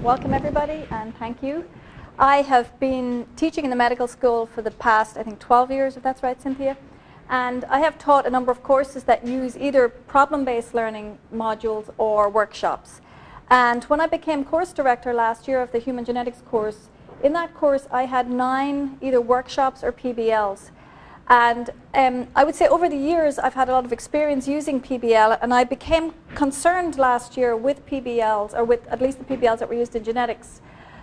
Welcome everybody, and thank you. I have been teaching in the medical school for the past, I think, 12 years, if that's right, Cynthia. And I have taught a number of courses that use either problem-based learning modules or workshops. And when I became course director last year of the human genetics course, in that course I had 9 either workshops or PBLs. And I would say over the years I've had a lot of experience using PBL, and I became concerned last year with PBLs, or with at least the PBLs that were used in genetics,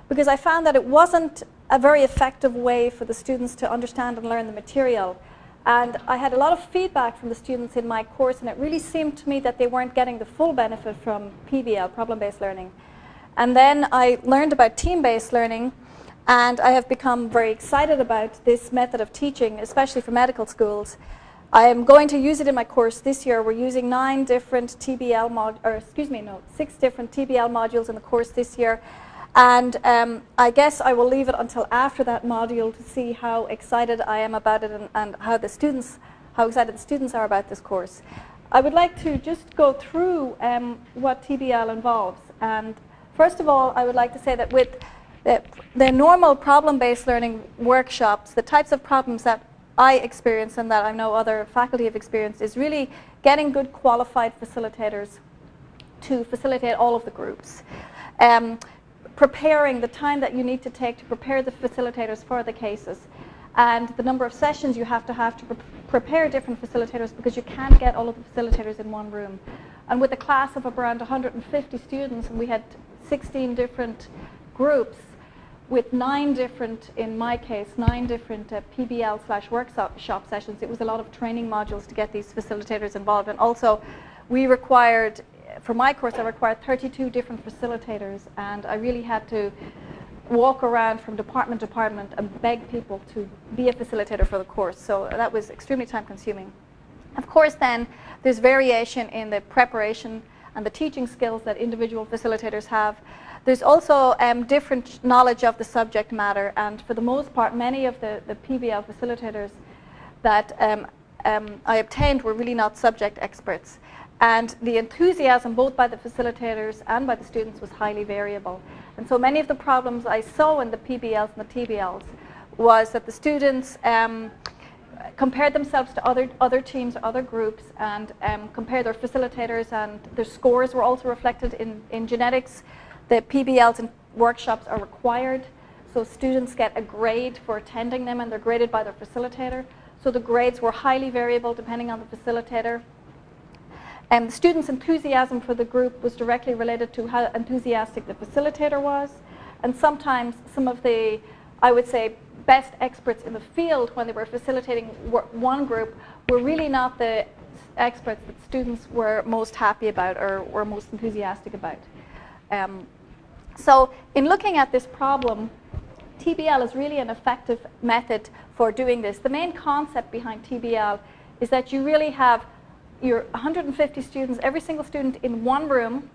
because I found that it wasn't a very effective way for the students to understand and learn the material. And I had a lot of feedback from the students in my course, and it really seemed to me that they weren't getting the full benefit from PBL, problem-based learning. And then I learned about team-based learning, and I have become very excited about this method of teaching, especially for medical schools. I am going to use it in my course this year. We're using 6 different TBL modules in the course this year. And I guess I will leave it until after that module to see how excited I am about it, and how excited the students are about this course. I would like to just go through what TBL involves. And first of all, I would like to say that with the normal problem-based learning workshops, the types of problems that I experience and that I know other faculty have experienced is really getting good qualified facilitators to facilitate all of the groups. Preparing the time that you need to take to prepare the facilitators for the cases, and the number of sessions you have to prepare different facilitators, because you can't get all of the facilitators in one room. And with a class of around 150 students, and we had 16 different groups with 9 different, in my case, 9 different PBL/workshop sessions. It was a lot of training modules to get these facilitators involved. And also, we required, for my course, I required 32 different facilitators, and I really had to walk around from department to department and beg people to be a facilitator for the course. So that was extremely time consuming. Of course, then, there's variation in the preparation and the teaching skills that individual facilitators have. There's also different knowledge of the subject matter, and for the most part, many of the PBL facilitators that I obtained were really not subject experts. And the enthusiasm, both by the facilitators and by the students, was highly variable. And so many of the problems I saw in the PBLs and the TBLs was that the students compared themselves to other teams or other groups, and compared their facilitators, and their scores were also reflected in genetics. The PBLs and workshops are required, so students get a grade for attending them, and they're graded by their facilitator. So the grades were highly variable depending on the facilitator. And the students' enthusiasm for the group was directly related to how enthusiastic the facilitator was. And sometimes some of the, I would say, best experts in the field, when they were facilitating one group, were really not the experts that students were most happy about or were most enthusiastic about. So in looking at this problem, TBL is really an effective method for doing this. The main concept behind TBL is that you really have your 150 students, every single student in one room.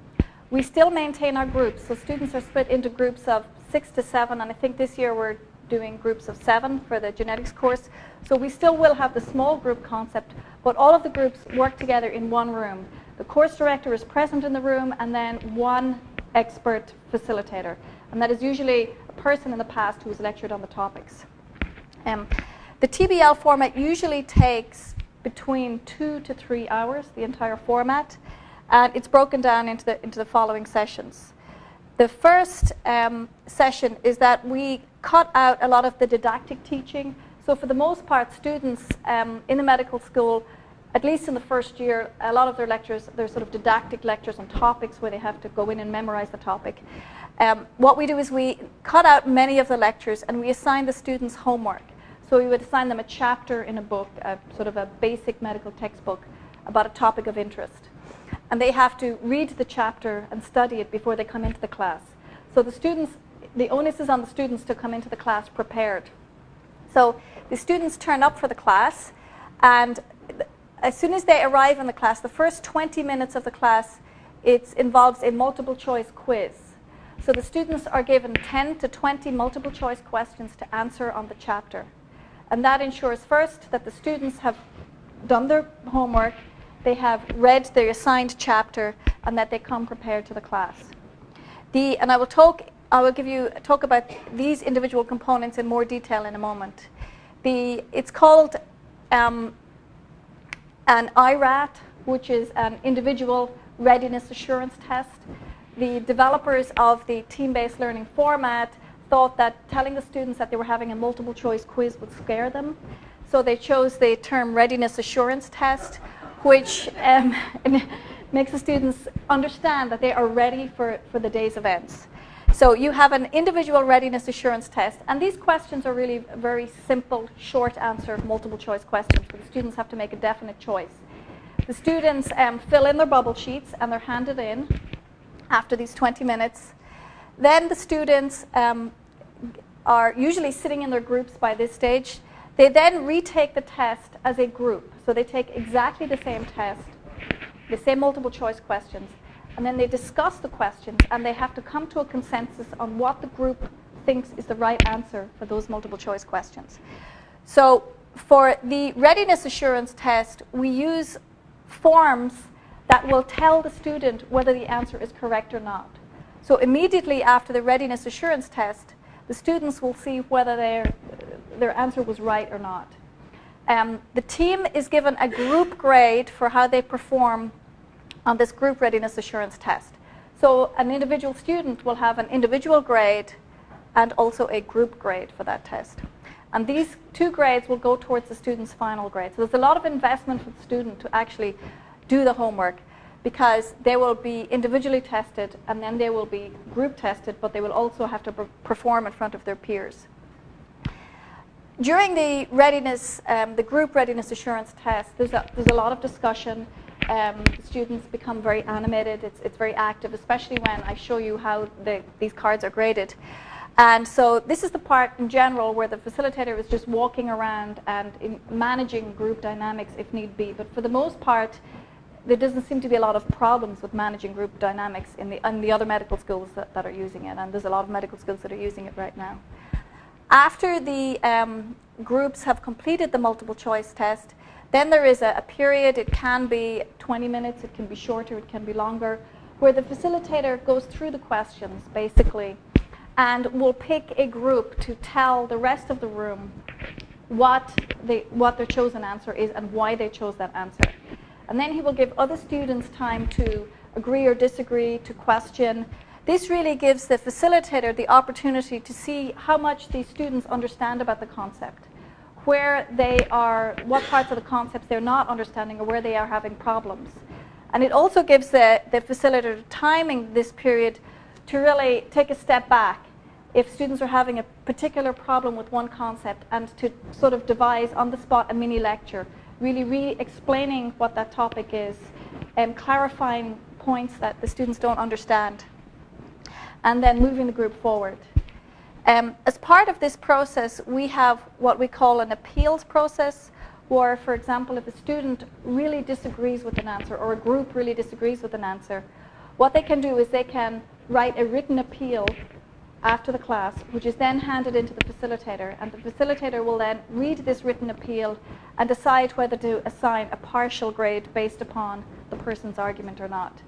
We still maintain our groups, so students are split into groups of 6 to 7, and I think this year we're doing groups of 7 for the genetics course. So we still will have the small group concept, but all of the groups work together in one room. The course director is present in the room, and then one expert facilitator, and that is usually a person in the past who has lectured on the topics. The TBL format usually takes between 2 to 3 hours, the entire format, and it's broken down into the following sessions. The first session is that we cut out a lot of the didactic teaching. So for the most part, students in the medical school, at least in the first year, a lot of their lectures, they're sort of didactic lectures on topics where they have to go in and memorize the topic. What we do is we cut out many of the lectures, and we assign the students homework. So we would assign them a chapter in a book, sort of a basic medical textbook about a topic of interest. And they have to read the chapter and study it before they come into the class. So the onus is on the students to come into the class prepared. So the students turn up for the class, and as soon as they arrive in the class, the first 20 minutes of the class, it involves a multiple choice quiz. So the students are given 10 to 20 multiple choice questions to answer on the chapter. And that ensures first that the students have done their homework, they have read the assigned chapter, and that they come prepared to the class. And I will talk I will talk about these individual components in more detail in a moment. It's called an IRAT, which is an individual readiness assurance test. The developers of the team-based learning format thought that telling the students that they were having a multiple choice quiz would scare them. So they chose the term readiness assurance test, which makes the students understand that they are ready for the day's events. So you have an individual readiness assurance test, and these questions are really very simple, short answer, multiple choice questions, where the students have to make a definite choice. The students fill in their bubble sheets, and they're handed in after these 20 minutes. Then the students are usually sitting in their groups by this stage. They then retake the test as a group. So they take exactly the same test, the same multiple choice questions, and then they discuss the questions, and they have to come to a consensus on what the group thinks is the right answer for those multiple choice questions. So for the readiness assurance test, we use forms that will tell the student whether the answer is correct or not. So immediately after the readiness assurance test, the students will see whether their answer was right or not. The team is given a group grade for how they perform on this group readiness assurance test. So an individual student will have an individual grade and also a group grade for that test. And these two grades will go towards the student's final grade. So there's a lot of investment for the student to actually do the homework, because they will be individually tested and then they will be group tested, but they will also have to perform in front of their peers. During the readiness, the group readiness assurance test, there's a lot of discussion. Students become very animated. It's very active, especially when I show you how these cards are graded. And so this is the part in general where the facilitator is just walking around and managing group dynamics if need be. But for the most part, there doesn't seem to be a lot of problems with managing group dynamics in the other medical schools that are using it. And there's a lot of medical schools that are using it right now. After the groups have completed the multiple choice test, then there is a period. It can be 20 minutes, it can be shorter, it can be longer, where the facilitator goes through the questions, basically, and will pick a group to tell the rest of the room what their chosen answer is and why they chose that answer. And then he will give other students time to agree or disagree, to question. This really gives the facilitator the opportunity to see how much these students understand about the concept, where they are, what parts of the concepts they're not understanding or where they are having problems. And it also gives the facilitator timing this period to really take a step back if students are having a particular problem with one concept, and to sort of devise on the spot a mini lecture, really re-explaining what that topic is and clarifying points that the students don't understand, and then moving the group forward. As part of this process, we have what we call an appeals process, where, for example, if a student really disagrees with an answer or a group really disagrees with an answer, what they can do is they can write a written appeal after the class, which is then handed into the facilitator, and the facilitator will then read this written appeal and decide whether to assign a partial grade based upon the person's argument or not.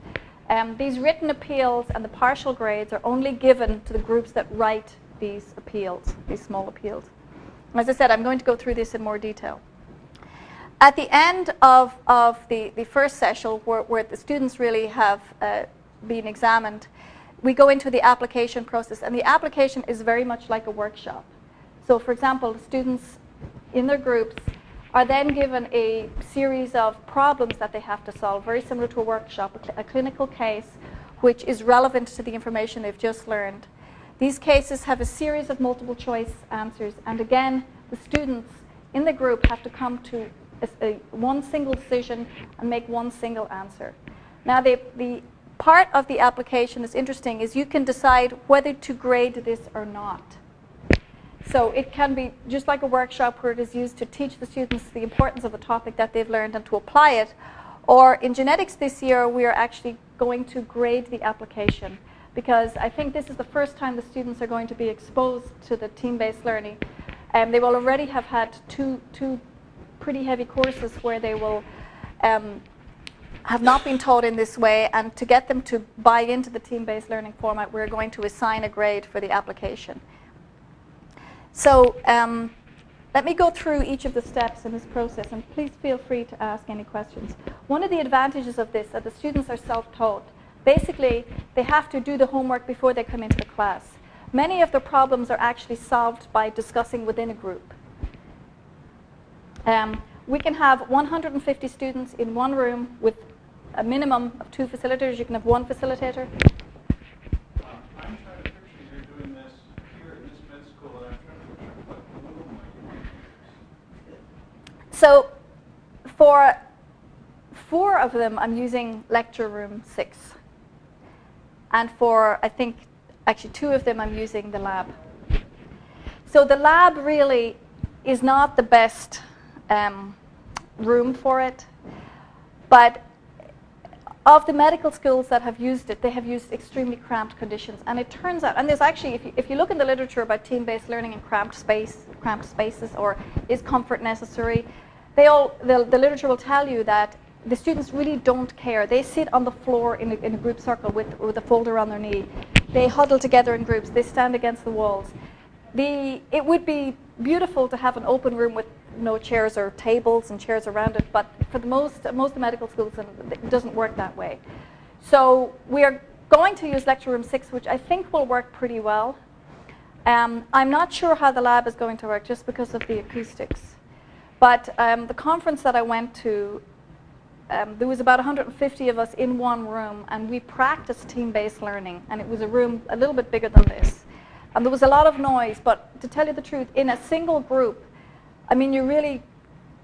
These written appeals and the partial grades are only given to the groups that write these appeals, these small appeals. As I said, I'm going to go through this in more detail. At the end of the first session, where the students really have been examined, we go into the application process, and the application is very much like a workshop. So, for example, the students in their groups are then given a series of problems that they have to solve, very similar to a workshop, a clinical case which is relevant to the information they've just learned. These cases have a series of multiple choice answers, and again, the students in the group have to come to one single decision and make one single answer. Now, the part of the application that's interesting is you can decide whether to grade this or not. So it can be just like a workshop where it is used to teach the students the importance of the topic that they've learned and to apply it. Or in genetics this year, we are actually going to grade the application, because I think this is the first time the students are going to be exposed to the team-based learning. They will already have had two pretty heavy courses where they will have not been taught in this way, and to get them to buy into the team-based learning format, we're going to assign a grade for the application. So let me go through each of the steps in this process, and please feel free to ask any questions. One of the advantages of this is that the students are self-taught. Basically, they have to do the homework before they come into the class. Many of the problems are actually solved by discussing within a group. We can have 150 students in one room with a minimum of 2 facilitators. You can have 1 facilitator. I'm trying to picture you're doing this here in this med school, and I'm trying to picture what room am I using? So for 4 of them, I'm using lecture room 6. And for, I think, actually 2 of them, I'm using the lab. So the lab really is not the best room for it. But of the medical schools that have used it, they have used extremely cramped conditions. And it turns out, and there's actually, if you look in the literature about team-based learning in cramped spaces, or is comfort necessary, the literature will tell you that the students really don't care. They sit on the floor in a group circle with a folder on their knee. They huddle together in groups. They stand against the walls. It would be beautiful to have an open room with no chairs or tables and chairs around it, but for most of the medical schools, it doesn't work that way. So we are going to use lecture room 6, which I think will work pretty well. I'm not sure how the lab is going to work just because of the acoustics. But the conference that I went to, there was about 150 of us in one room, and we practiced team-based learning, and it was a room a little bit bigger than this. And there was a lot of noise, but to tell you the truth, in a single group, I mean, you really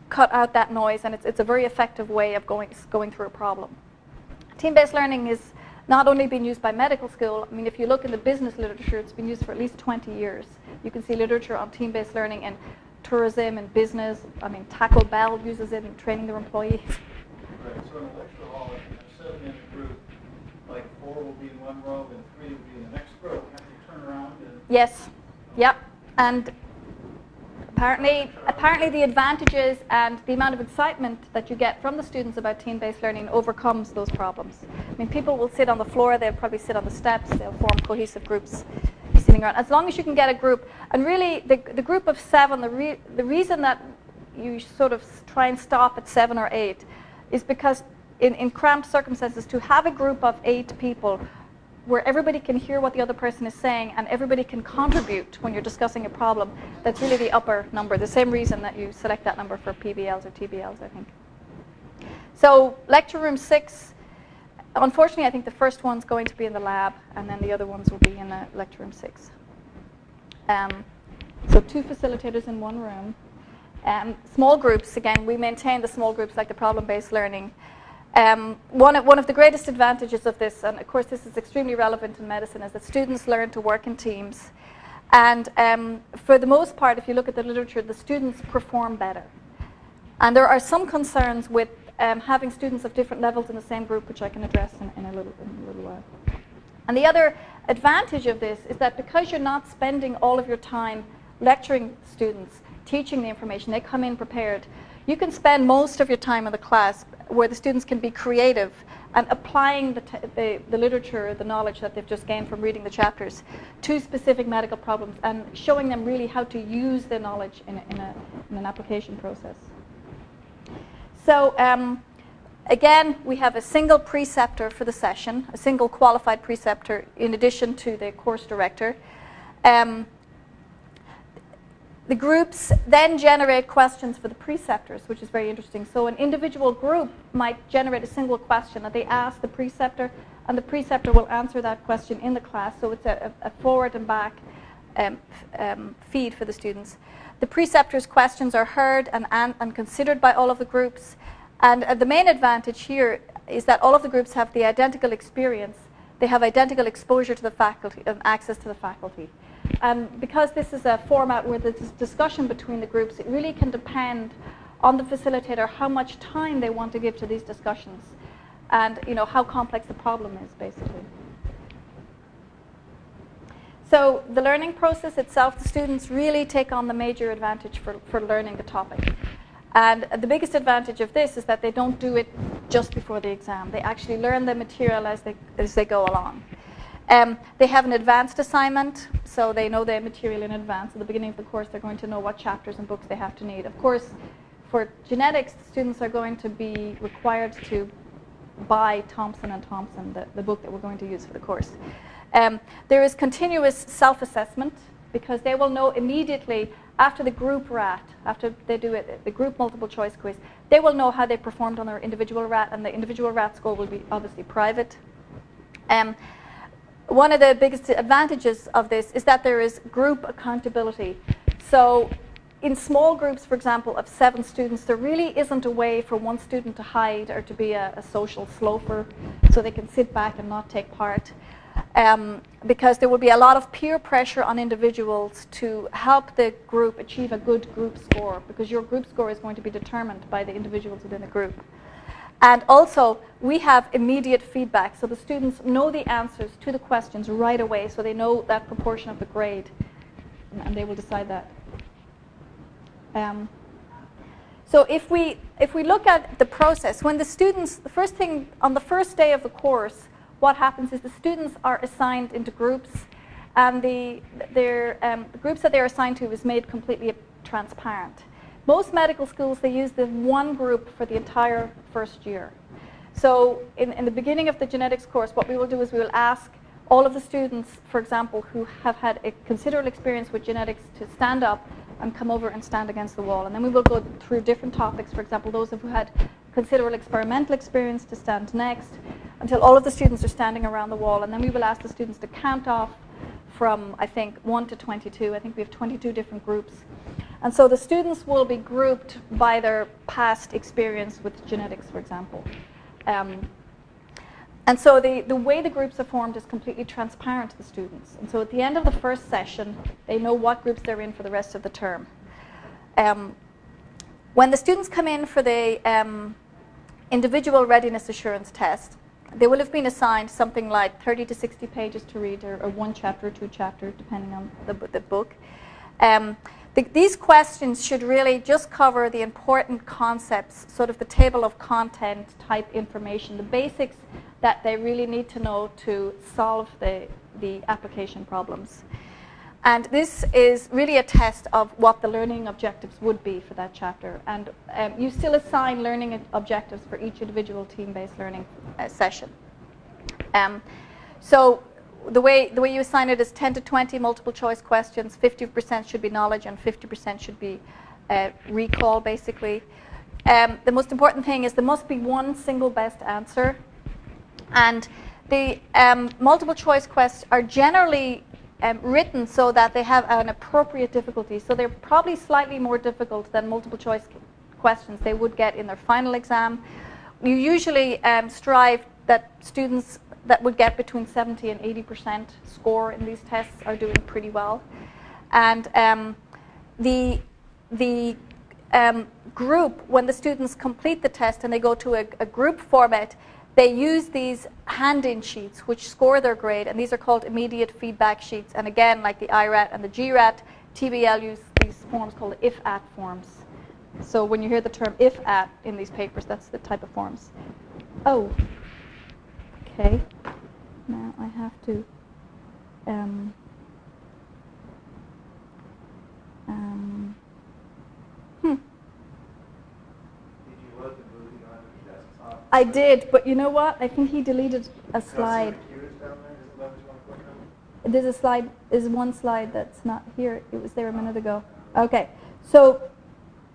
cut out that noise, and it's a very effective way of going through a problem. Team-based learning is not only being used by medical school. I mean, if you look in the business literature, it's been used for at least 20 years. You can see literature on team-based learning in tourism and business. I mean, Taco Bell uses it in training their employees. Right, so in a lecture hall, if you have 7 in a group, like 4 will be in one row and 3 will be in the next row. Have you turn around? Yes. Yep. And apparently the advantages and the amount of excitement that you get from the students about team-based learning overcomes those problems. I mean, people will sit on the floor, they'll probably sit on the steps, they'll form cohesive groups sitting around. As long as you can get a group, and really the group of 7, the reason that you sort of try and stop at 7 or 8 is because in cramped circumstances, to have a group of 8 people where everybody can hear what the other person is saying and everybody can contribute when you're discussing a problem, that's really the upper number, the same reason that you select that number for PBLs or TBLs, I think. So lecture room 6, unfortunately, I think the first one's going to be in the lab, and then the other ones will be in lecture room 6. So 2 facilitators in one room. Small groups, again, we maintain the small groups like the problem-based learning. One of the greatest advantages of this, and of course this is extremely relevant in medicine, is that students learn to work in teams. And for the most part, if you look at the literature, the students perform better. And there are some concerns with having students of different levels in the same group, which I can address in a little while. And the other advantage of this is that because you're not spending all of your time lecturing students, teaching the information, they come in prepared, you can spend most of your time in the class where the students can be creative and applying the literature, the knowledge that they've just gained from reading the chapters to specific medical problems and showing them really how to use the knowledge in an application process. So again, we have a single preceptor for the session, a single qualified preceptor in addition to the course director. The groups then generate questions for the preceptors, which is very interesting. So an individual group might generate a single question that they ask the preceptor, and the preceptor will answer that question in the class. So it's a forward and back feed for the students. The preceptor's questions are heard and considered by all of the groups. And the main advantage here is that all of the groups have the identical experience. They have identical exposure to the faculty and access to the faculty. And because this is a format where there's discussion between the groups, it really can depend on the facilitator how much time they want to give to these discussions and how complex the problem is, basically. So the learning process itself, the students really take on the major advantage for learning the topic. And the biggest advantage of this is that they don't do it just before the exam. They actually learn the material as they go along. They have an advanced assignment, so they know the material in advance. At the beginning of the course, they're going to know what chapters and books they have to need. Of course, for genetics, the students are going to be required to buy Thompson & Thompson, the book that we're going to use for the course. There is continuous self-assessment, because they will know immediately after the group RAT, after they do the group multiple choice quiz, they will know how they performed on their individual RAT, and the individual RAT score will be obviously private. One of the biggest advantages of this is that there is group accountability. So in small groups, for example, of 7 students, there really isn't a way for one student to hide or to be a social sloper, so they can sit back and not take part. Because there will be a lot of peer pressure on individuals to help the group achieve a good group score, because your group score is going to be determined by the individuals within the group. And also, we have immediate feedback, so the students know the answers to the questions right away, so they know that proportion of the grade, and they will decide that. So if we look at the process, when the students, the first thing, on the first day of the course, what happens is the students are assigned into groups, and the groups that they're assigned to is made completely transparent. Most medical schools, they use the one group for the entire first year. So in the beginning of the genetics course, what we will do is we will ask all of the students, for example, who have had a considerable experience with genetics, to stand up and come over and stand against the wall. And then we will go through different topics, for example, those who had considerable experimental experience to stand next, until all of the students are standing around the wall. And then we will ask the students to count off from, I think, 1 to 22. I think we have 22 different groups. And so the students will be grouped by their past experience with genetics, for example. And so the way the groups are formed is completely transparent to the students. And so at the end of the first session, they know what groups they're in for the rest of the term. When the students come in for the individual readiness assurance test, they will have been assigned something like 30 to 60 pages to read, or 1 chapter or 2 chapters, depending on the book. These questions should really just cover the important concepts, sort of the table of content type information, the basics that they really need to know to solve the application problems. And this is really a test of what the learning objectives would be for that chapter. And you still assign learning objectives for each individual team-based learning session. So the way you assign it is 10 to 20 multiple choice questions. 50% should be knowledge and 50% should be recall, basically. The most important thing is there must be one single best answer. And the multiple choice questions are generally written so that they have an appropriate difficulty. So they're probably slightly more difficult than multiple choice questions they would get in their final exam. You usually strive that students that would get between 70 and 80% score in these tests are doing pretty well. And the group, when the students complete the test and they go to a group format, they use these hand-in sheets which score their grade, and these are called immediate feedback sheets. And again, like the IRAT and the GRAT, TBL use these forms called the if-at forms. So when you hear the term if-at in these papers, that's the type of forms. Oh, okay. Now I have to I did, but you know what? I think he deleted a slide. There's a slide. There's one slide that's not here. It was there a minute ago. Okay, so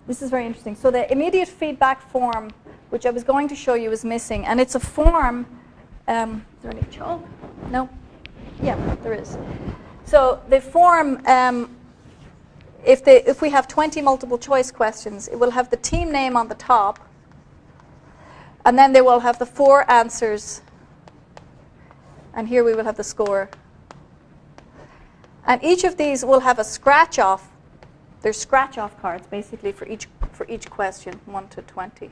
this is very interesting. So the immediate feedback form, which I was going to show you, is missing, and it's a form. Is there any chalk? No. Yeah, there is. So the form, if we have 20 multiple choice questions, it will have the team name on the top. And then they will have the 4 answers. And here we will have the score. And each of these will have a scratch-off. They're scratch-off cards, basically, for each question, 1 to 20.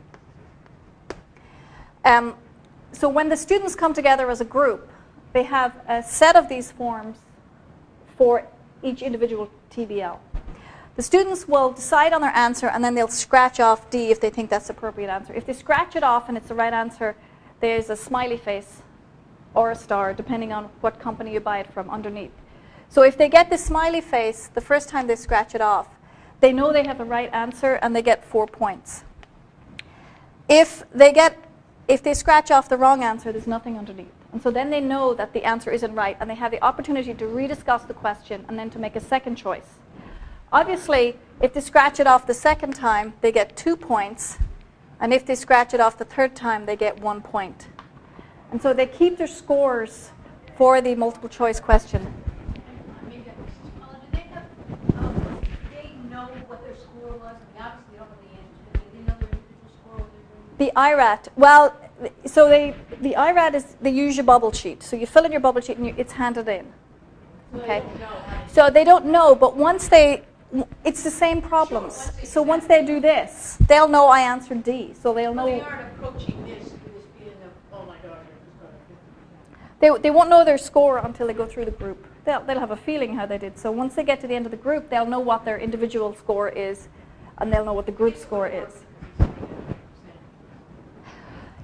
So when the students come together as a group, they have a set of these forms for each individual TBL. The students will decide on their answer, and then they'll scratch off D if they think that's the appropriate answer. If they scratch it off and it's the right answer, there's a smiley face or a star, depending on what company you buy it from, underneath. So if they get the smiley face the first time they scratch it off, they know they have the right answer, and they get 4 points. If they scratch off the wrong answer, there's nothing underneath. And so then they know that the answer isn't right, and they have the opportunity to rediscuss the question and then to make a second choice. Obviously, if they scratch it off the second time, they get 2 points. And if they scratch it off the third time, they get 1 point. And so they keep their scores for the multiple choice question. Did they know what their score was? I mean, obviously, they don't know the answers, but did they know their individual score? The IRAT, well, so the IRAT is, they use your bubble sheet. So you fill in your bubble sheet and it's handed in. Okay. So they don't know, but it's the same problems. So once they do this, they'll know I answered D. So they'll know. They aren't approaching this being oh my God, They won't know their score until they go through the group. They'll have a feeling how they did. So once they get to the end of the group, they'll know what their individual score is, and they'll know what the group score is.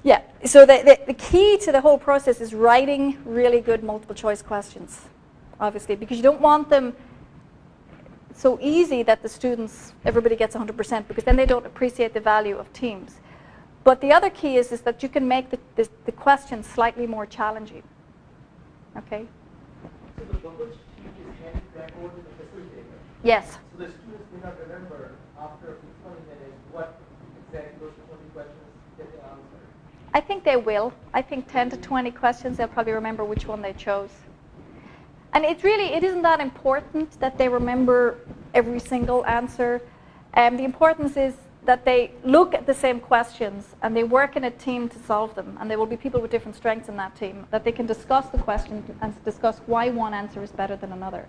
Yeah, so the key to the whole process is writing really good multiple choice questions, obviously, because you don't want them so easy that everybody gets 100%, because then they don't appreciate the value of teams. But the other key is that you can make the question slightly more challenging. Okay? So the bubble sheet is handed back over to the facilitator? Yes. So the students may not remember after 20 minutes what exactly those 20 questions get the answer? I think they will. I think 10 to 20 questions, they'll probably remember which one they chose. And it isn't that important that they remember every single answer. The importance is that they look at the same questions and they work in a team to solve them. And there will be people with different strengths in that team, that they can discuss the question and discuss why one answer is better than another.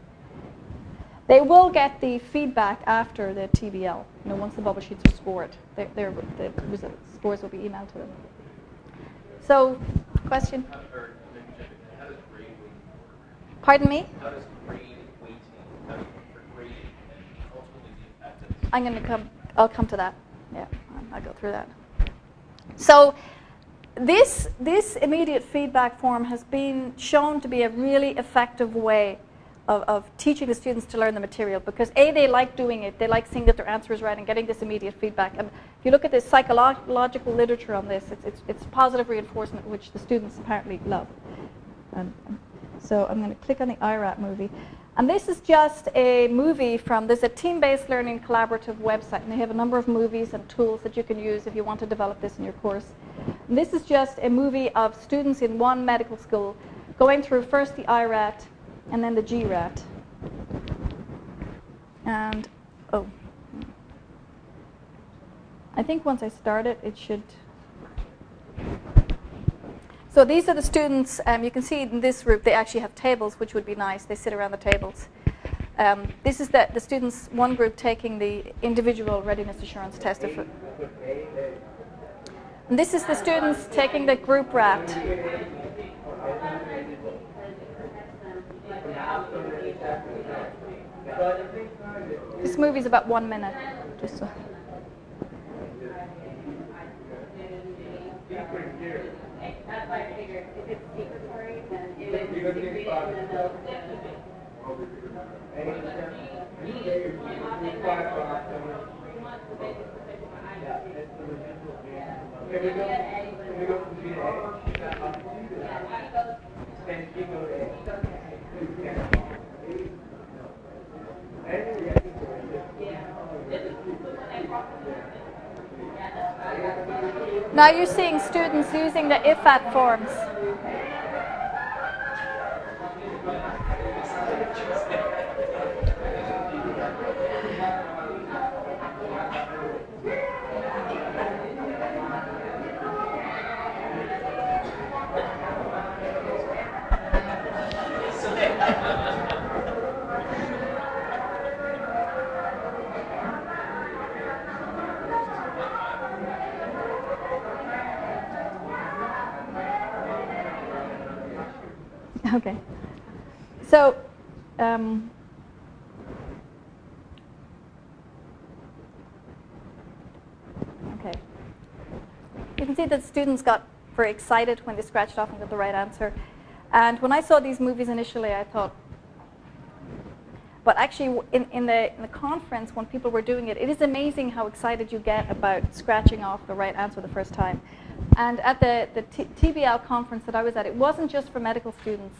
They will get the feedback after the TBL. Once the bubble sheets are scored, the scores will be emailed to them. So, question? Pardon me? How does grade weighting, how do you look for grading and ultimately the effectiveness? I'll come to that. Yeah, I'll go through that. So this immediate feedback form has been shown to be a really effective way of teaching the students to learn the material, because A, they like doing it, they like seeing that their answer is right and getting this immediate feedback. And if you look at the psychological literature on this, it's positive reinforcement, which the students apparently love. So I'm going to click on the IRAT movie. And this is just a movie there's a team-based learning collaborative website, and they have a number of movies and tools that you can use if you want to develop this in your course. And this is just a movie of students in one medical school going through first the IRAT and then the GRAT. And, I think once I start it, it should. So these are the students. You can see in this group they actually have tables, which would be nice. They sit around the tables. This is the students, one group taking the individual readiness assurance test. And this is the students taking the group RAT. This movie is about 1 minute. Just so. That's why I figured if it's secretory, then it is secret, and then they'll Now you're seeing students using the IFAT forms. Okay. So, you can see that students got very excited when they scratched off and got the right answer. And when I saw these movies initially, I thought, but actually in the conference, when people were doing it, it is amazing how excited you get about scratching off the right answer the first time. And at the TBL conference that I was at, it wasn't just for medical students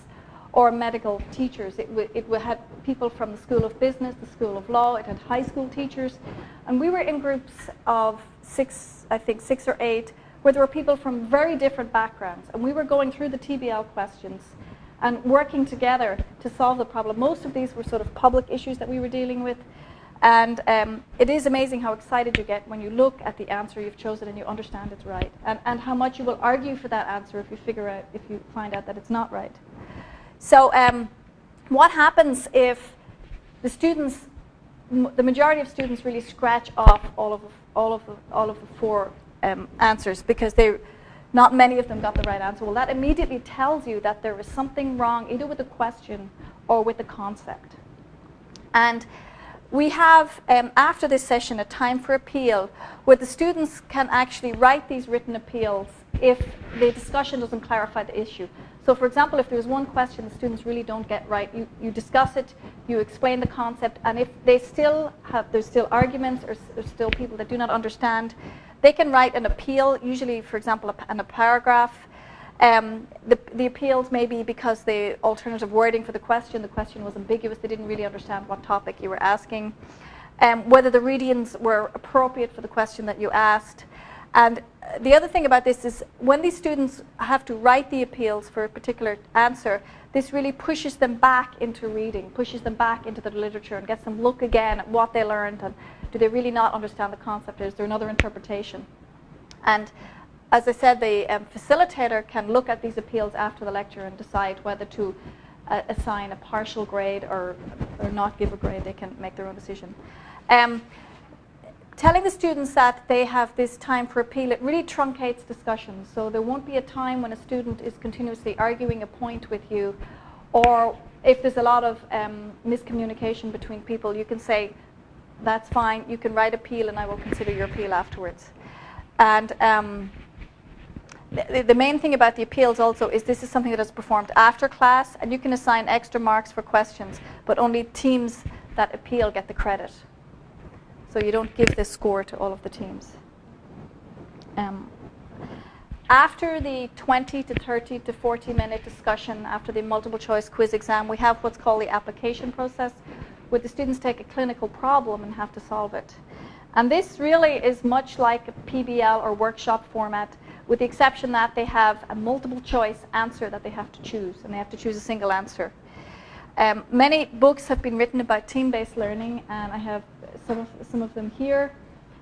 or medical teachers. It had people from the School of Business, the School of Law, it had high school teachers. And we were in groups of 6 or 8, where there were people from very different backgrounds. And we were going through the TBL questions and working together to solve the problem. Most of these were sort of public issues that we were dealing with. And it is amazing how excited you get when you look at the answer you've chosen and you understand it's right. And how much you will argue for that answer if you find out that it's not right. So what happens if the majority of students really scratch off all of the 4 answers because not many of them got the right answer? Well, that immediately tells you that there is something wrong either with the question or with the concept. And we have, after this session, a time for appeal where the students can actually write these written appeals if the discussion doesn't clarify the issue. So for example, if there's one question the students really don't get right, you discuss it, you explain the concept, and if there's still arguments or there's still people that do not understand, they can write an appeal, usually, for example, in a paragraph. The appeals may be because the alternative wording for the question was ambiguous, they didn't really understand what topic you were asking, whether the readings were appropriate for the question that you asked. And the other thing about this is when these students have to write the appeals for a particular answer, this really pushes them back into reading, pushes them back into the literature and gets them look again at what they learned and do they really not understand the concept? Is there another interpretation? And as I said, the facilitator can look at these appeals after the lecture and decide whether to assign a partial grade or not give a grade. They can make their own decision. Telling the students that they have this time for appeal, it really truncates discussions. So there won't be a time when a student is continuously arguing a point with you, or if there's a lot of miscommunication between people, you can say, that's fine, you can write appeal and I will consider your appeal afterwards. And the main thing about the appeals also is this is something that is performed after class, and you can assign extra marks for questions, but only teams that appeal get the credit. So you don't give this score to all of the teams. After the 20 to 30 to 40-minute discussion, after the multiple choice quiz exam, we have what's called the application process, where the students take a clinical problem and have to solve it. And this really is much like a PBL or workshop format, with the exception that they have a multiple choice answer that they have to choose, and they have to choose a single answer. Many books have been written about team-based learning, and I have some of them here.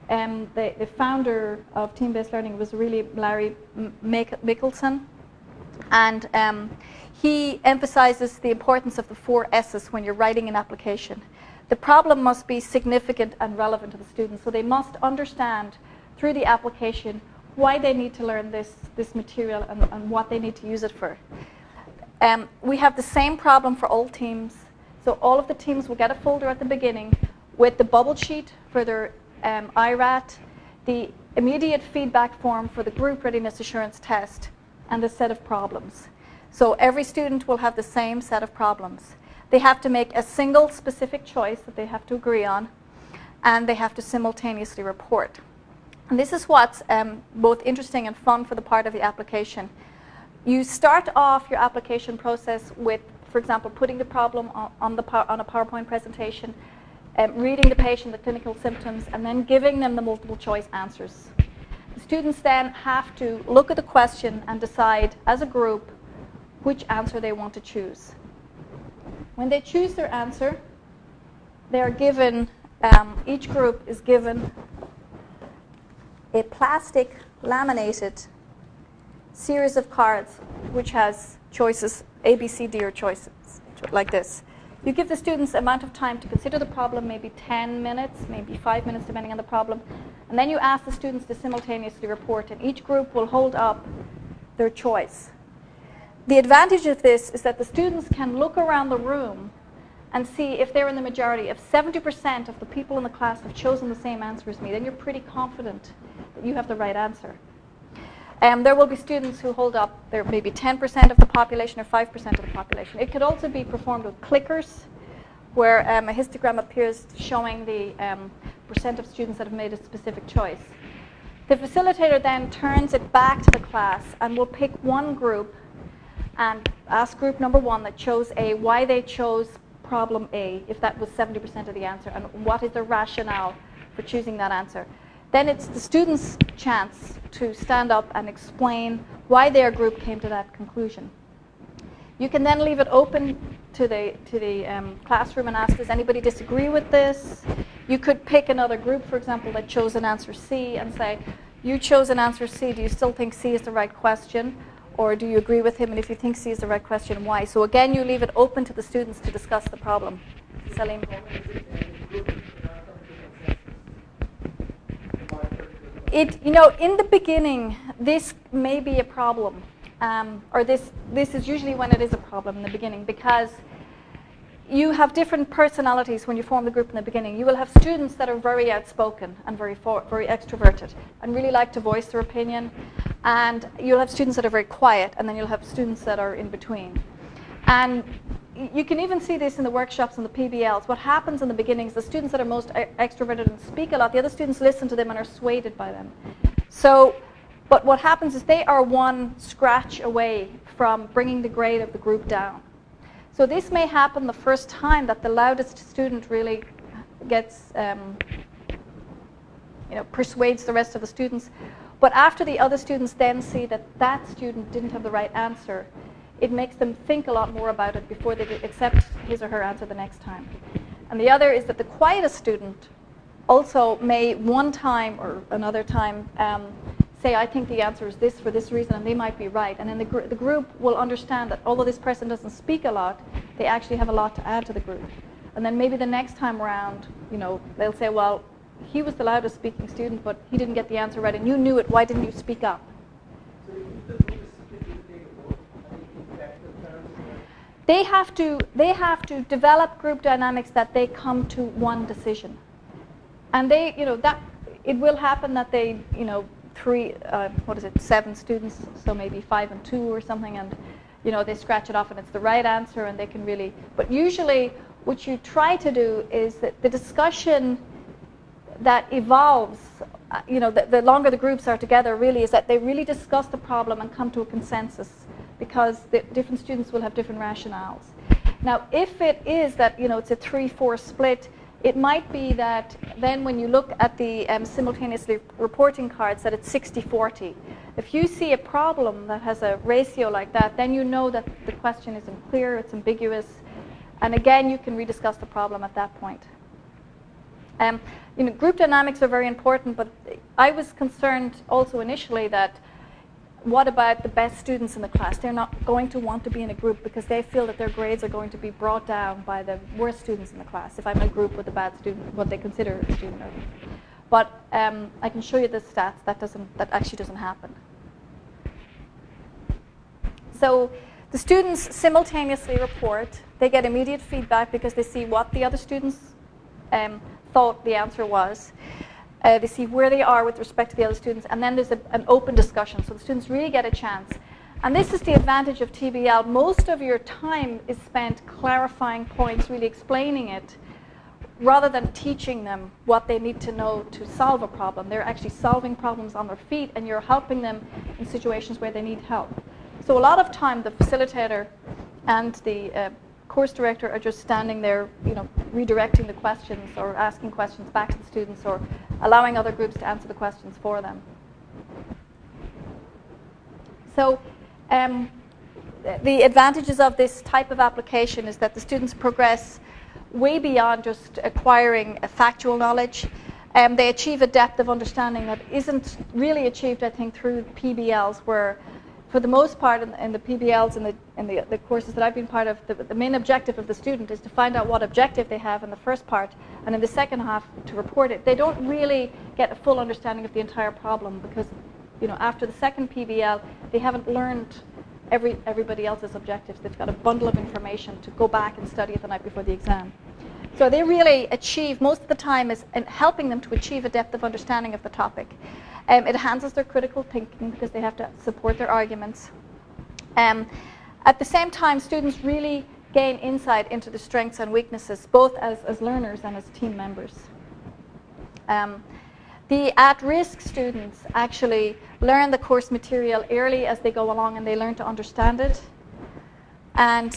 The founder of team-based learning was really Larry Mickelson, and he emphasizes the importance of the 4 S's when you're writing an application. The problem must be significant and relevant to the students, so they must understand through the application why they need to learn this material and what they need to use it for. We have the same problem for all teams. So all of the teams will get a folder at the beginning with the bubble sheet for their IRAT, the immediate feedback form for the group readiness assurance test, and the set of problems. So every student will have the same set of problems. They have to make a single specific choice that they have to agree on, and they have to simultaneously report. And this is what's both interesting and fun for the part of the application. You start off your application process with, for example, putting the problem on a PowerPoint presentation, reading the patient the clinical symptoms, and then giving them the multiple choice answers. The students then have to look at the question and decide as a group which answer they want to choose. When they choose their answer, they are given, each group is given a plastic laminated series of cards which has choices A, B, C, D, or choices like this. You give the students an amount of time to consider the problem, maybe 10 minutes, maybe 5 minutes depending on the problem, and then you ask the students to simultaneously report, and each group will hold up their choice. The advantage of this is that the students can look around the room and see if they're in the majority. If 70% of the people in the class have chosen the same answer as me, then you're pretty confident that you have the right answer. There will be students who hold up, there may be 10% of the population or 5% of the population. It could also be performed with clickers, where a histogram appears showing the percent of students that have made a specific choice. The facilitator then turns it back to the class and will pick one group and ask group number 1 that chose A why they chose problem A, if that was 70% of the answer, and what is the rationale for choosing that answer. Then it's the student's chance to stand up and explain why their group came to that conclusion. You can then leave it open to the classroom and ask, does anybody disagree with this? You could pick another group, for example, that chose an answer C and say, you chose an answer C, do you still think C is the right question? Or do you agree with him? And if you think C is the right question, why? So again, you leave it open to the students to discuss the problem. Salim? In the beginning, this may be a problem. Or this is usually when it is a problem in the beginning, because you have different personalities when you form the group in the beginning. You will have students that are very outspoken and very extroverted and really like to voice their opinion. And you'll have students that are very quiet, and then you'll have students that are in between. And you can even see this in the workshops and the PBLs. What happens in the beginning is the students that are most extroverted and speak a lot, the other students listen to them and are swayed by them. But what happens is they are one scratch away from bringing the grade of the group down. So this may happen the first time that the loudest student really gets, persuades the rest of the students. But after the other students then see that that student didn't have the right answer, it makes them think a lot more about it before they accept his or her answer the next time. And the other is that the quietest student also may one time or another time say, I think the answer is this for this reason, and they might be right. And then the group will understand that although this person doesn't speak a lot, they actually have a lot to add to the group. And then maybe the next time around, they'll say, well, he was the loudest speaking student, but he didn't get the answer right, and you knew it. Why didn't you speak up? They have to develop group dynamics that they come to one decision, and that it will happen that they 7 students, so maybe 5 and 2 or something, and they scratch it off and it's the right answer, and they can really. But usually, what you try to do is that the discussion that evolves, the longer the groups are together, really, is that they really discuss the problem and come to a consensus, because the different students will have different rationales. Now, if it is that it's a 3-4 split, it might be that then when you look at the simultaneously reporting cards, that it's 60-40. If you see a problem that has a ratio like that, then you know that the question isn't clear, it's ambiguous, and again, you can rediscuss the problem at that point. Group dynamics are very important, but I was concerned also initially that what about the best students in the class? They're not going to want to be in a group because they feel that their grades are going to be brought down by the worst students in the class if I'm in a group with a bad student, what they consider a student. But I can show you the stats. That actually doesn't happen. So the students simultaneously report. They get immediate feedback because they see what the other students thought the answer was. They see where they are with respect to the other students, and then there's an open discussion, so the students really get a chance. And this is the advantage of TBL. Most of your time is spent clarifying points, really explaining it, rather than teaching them what they need to know to solve a problem. They're actually solving problems on their feet, and you're helping them in situations where they need help. So a lot of time, the facilitator and the course director are just standing there, redirecting the questions or asking questions back to the students or allowing other groups to answer the questions for them. So the advantages of this type of application is that the students progress way beyond just acquiring a factual knowledge. They achieve a depth of understanding that isn't really achieved, I think, through PBLs, where for the most part in the PBLs and the courses that I've been part of, the main objective of the student is to find out what objective they have in the first part, and in the second half to report it. They don't really get a full understanding of the entire problem because, after the second PBL, they haven't learned everybody else's objectives. They've got a bundle of information to go back and study it the night before the exam. So they really achieve, most of the time, is in helping them to achieve a depth of understanding of the topic. It enhances their critical thinking because they have to support their arguments. At the same time, students really gain insight into the strengths and weaknesses, both as learners and as team members. The at-risk students actually learn the course material early as they go along, and they learn to understand it. And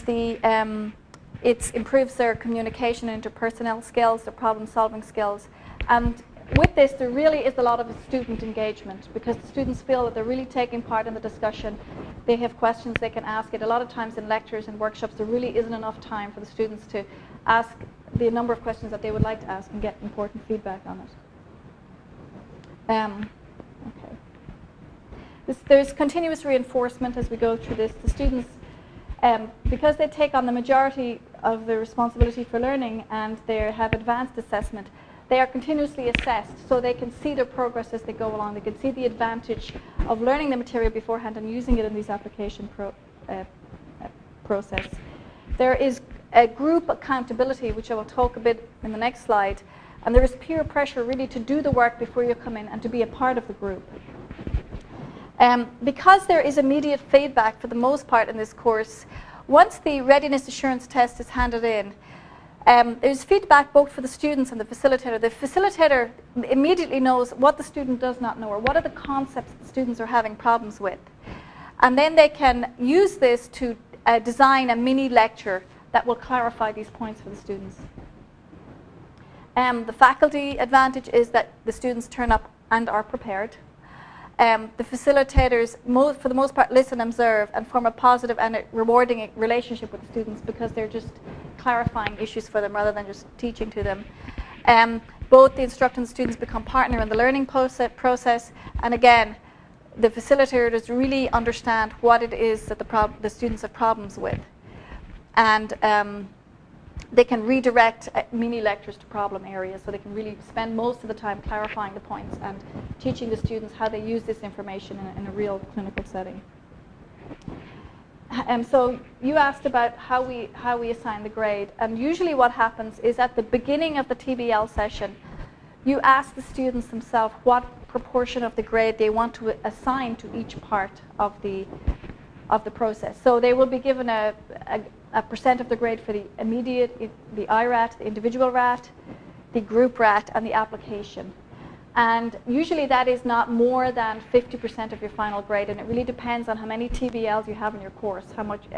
it improves their communication and interpersonal skills, their problem-solving skills. And with this, there really is a lot of student engagement because the students feel that they're really taking part in the discussion. They have questions they can ask it. A lot of times in lectures and workshops, there really isn't enough time for the students to ask the number of questions that they would like to ask and get important feedback on it. Okay. There's continuous reinforcement as we go through this. The students, because they take on the majority of the responsibility for learning and they have advanced assessment, they are continuously assessed so they can see their progress as they go along. They can see the advantage of learning the material beforehand and using it in these application process. There is a group accountability, which I will talk a bit in the next slide, and there is peer pressure really to do the work before you come in and to be a part of the group. Because there is immediate feedback for the most part in this course, once the readiness assurance test is handed in, there's feedback both for the students and the facilitator. The facilitator immediately knows what the student does not know or what are the concepts the students are having problems with. And then they can use this to design a mini lecture that will clarify these points for the students. The faculty advantage is that the students turn up and are prepared. The facilitators, for the most part, listen, observe, and form a positive and a rewarding relationship with the students because they're just clarifying issues for them rather than just teaching to them. Both the instructor and the students become partner in the learning process, and again, the facilitators really understand what it is that the students have problems with. And they can redirect mini lectures to problem areas, so they can really spend most of the time clarifying the points and teaching the students how they use this information in a real clinical setting. So you asked about how we assign the grade, and usually what happens is at the beginning of the TBL session, you ask the students themselves what proportion of the grade they want to assign to each part of the process. So they will be given a percent of the grade for the immediate, the IRAT, the individual RAT, the group RAT, and the application. And usually that is not more than 50% of your final grade, and it really depends on how many TBLs you have in your course, how much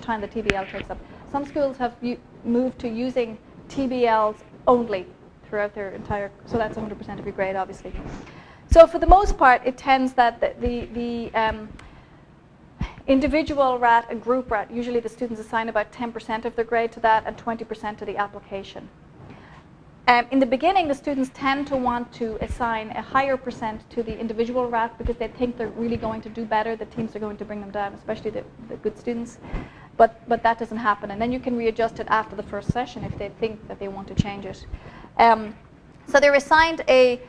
time the TBL takes up. Some schools have moved to using TBLs only throughout their entire, so that's 100% of your grade, obviously. So for the most part, it tends that the individual RAT and group RAT, usually the students assign about 10% of their grade to that and 20% to the application. In the beginning, the students tend to want to assign a higher percent to the individual RAT because they think they're really going to do better. The teams are going to bring them down, especially the good students. But that doesn't happen. And then you can readjust it after the first session if they think that they want to change it. So they're assigned a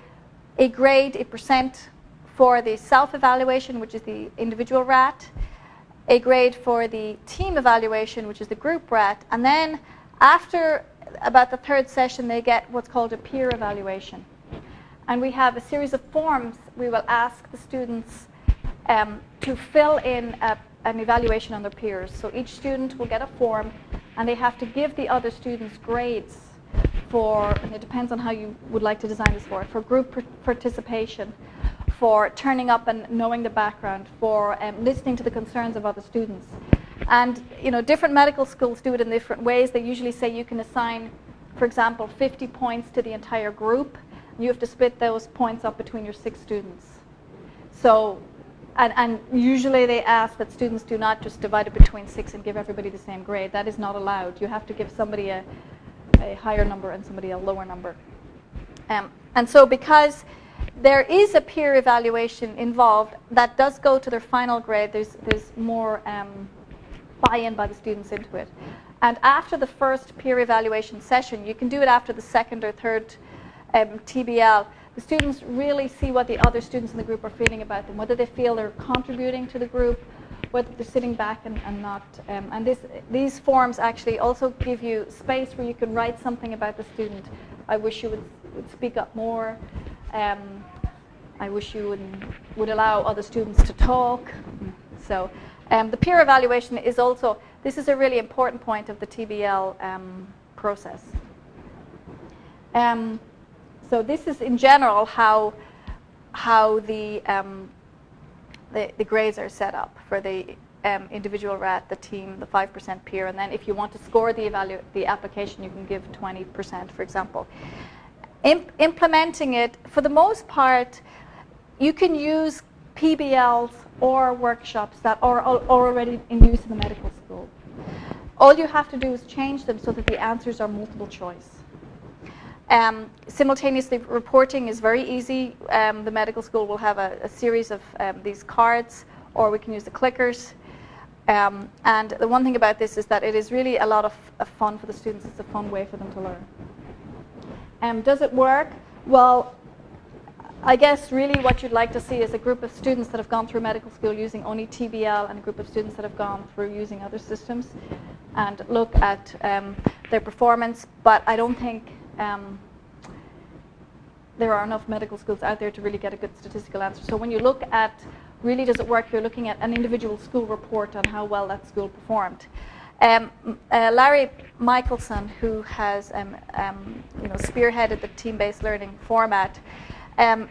grade, a percent for the self-evaluation, which is the individual RAT, a grade for the team evaluation, which is the group RAT, and then after about the third session, they get what's called a peer evaluation. And we have a series of forms we will ask the students to fill in an evaluation on their peers. So each student will get a form, and they have to give the other students grades for, and it depends on how you would like to design this for group participation, for turning up and knowing the background, for listening to the concerns of other students. And different medical schools do it in different ways. They usually say you can assign, for example, 50 points to the entire group. You have to split those points up between your 6 students. So, and usually they ask that students do not just divide it between 6 and give everybody the same grade. That is not allowed. You have to give somebody a higher number and somebody a lower number. And so because there is a peer evaluation involved that does go to their final grade, there's more buy-in by the students into it. And after the first peer evaluation session, you can do it after the second or third TBL, the students really see what the other students in the group are feeling about them, whether they feel they're contributing to the group, whether they're sitting back and not. And these forms actually also give you space where you can write something about the student. I wish you would speak up more. I wish you would allow other students to talk. So the peer evaluation is also, this is a really important point of the TBL process. So this is in general how the grades are set up for the individual RAT, the team, the 5% peer, and then if you want to score the application, you can give 20%, for example. Implementing it, for the most part, you can use PBLs or workshops that are already in use in the medical school. All you have to do is change them so that the answers are multiple choice. Simultaneously reporting is very easy. The medical school will have a series of these cards, or we can use the clickers. And the one thing about this is that it is really a lot of fun for the students. It's a fun way for them to learn. Does it work? Well, I guess really what you'd like to see is a group of students that have gone through medical school using only TBL and a group of students that have gone through using other systems, and look at their performance. But I don't think there are enough medical schools out there to really get a good statistical answer. So when you look at really does it work, you're looking at an individual school report on how well that school performed. Larry Michelson, who has spearheaded the team-based learning format,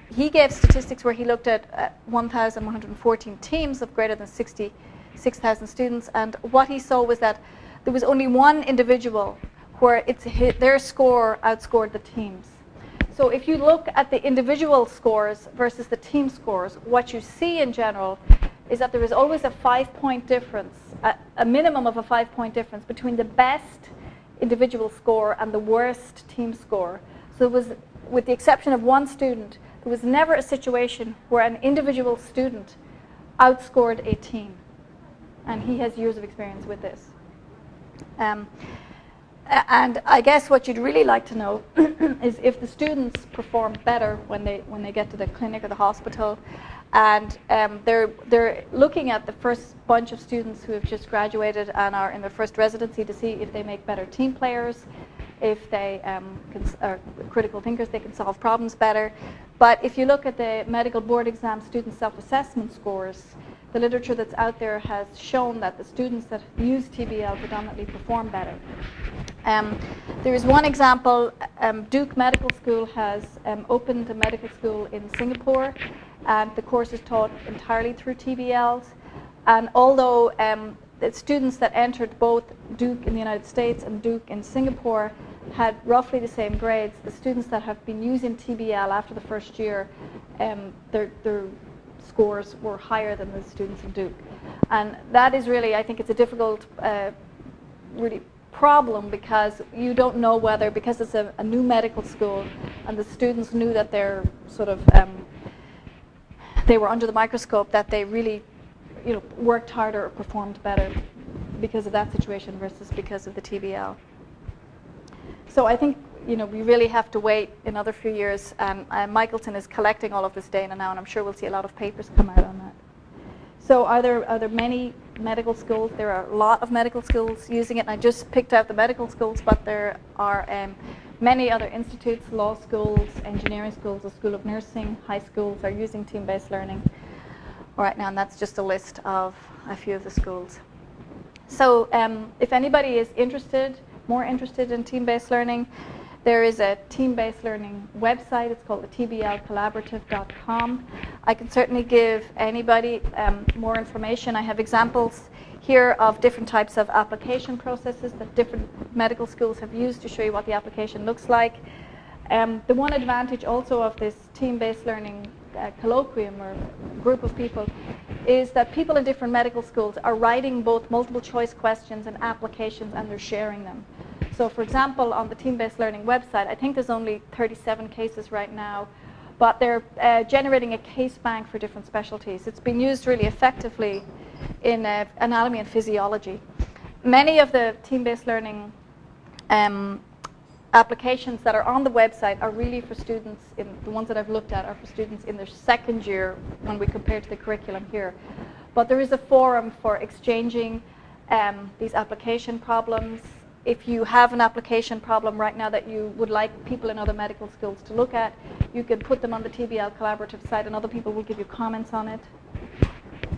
he gave statistics where he looked at 1,114 teams of greater than 66,000 students, and what he saw was that there was only one individual where their score outscored the teams. So if you look at the individual scores versus the team scores, what you see in general is that there is always a 5-point difference, a minimum of a 5-point difference between the best individual score and the worst team score. So it was, with the exception of one student, there was never a situation where an individual student outscored a team. And he has years of experience with this. And I guess what you'd really like to know is if the students perform better when they get to the clinic or the hospital, and they're looking at the first bunch of students who have just graduated and are in their first residency to see if they make better team players, if they are critical thinkers, they can solve problems better. But if you look at the medical board exam student self-assessment scores, the literature that's out there has shown that the students that use TBL predominantly perform better. There is one example. Duke Medical School has opened a medical school in Singapore, and the course is taught entirely through TBLs. And although the students that entered both Duke in the United States and Duke in Singapore had roughly the same grades, the students that have been using TBL after the first year, their scores were higher than the students in Duke. And that is really, I think it's a difficult really problem, because you don't know whether, because it's a new medical school and the students knew that they're sort of they were under the microscope, that they really worked harder or performed better because of that situation versus because of the TBL. So I think we really have to wait another few years, and Michelson is collecting all of this data now, and I'm sure we'll see a lot of papers come out on that. So are there many medical schools? There are a lot of medical schools using it, and I just picked out the medical schools, but there are many other institutes, law schools, engineering schools, the School of Nursing, high schools are using team-based learning right now, and that's just a list of a few of the schools. So if anybody is more interested in team-based learning, there is a team-based learning website. It's called the tblcollaborative.com. I can certainly give anybody more information. I have examples here of different types of application processes that different medical schools have used to show you what the application looks like. The one advantage also of this team-based learning colloquium or group of people is that people in different medical schools are writing both multiple choice questions and applications, and they're sharing them. So for example, on the team-based learning website, I think there's only 37 cases right now, but they're generating a case bank for different specialties. It's been used really effectively in anatomy and physiology. Many of the team-based learning applications that are on the website are really for students, the ones that I've looked at are for students in their second year when we compare to the curriculum here. But there is a forum for exchanging these application problems, if you have an application problem right now that you would like people in other medical schools to look at, you can put them on the TBL collaborative site and other people will give you comments on it.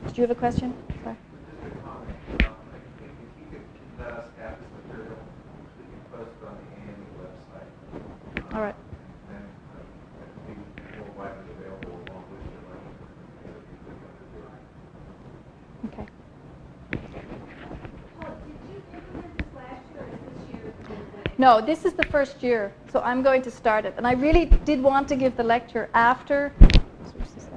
Did you have a question? Sorry. Just a comment. If you could let us have this material, we can post it on the AME website. All right. And be more widely available along with the money. Okay. Paul, did you implement this last year or is this year? No, this is the first year, so I'm going to start it. And I really did want to give the lecture after. Switch this.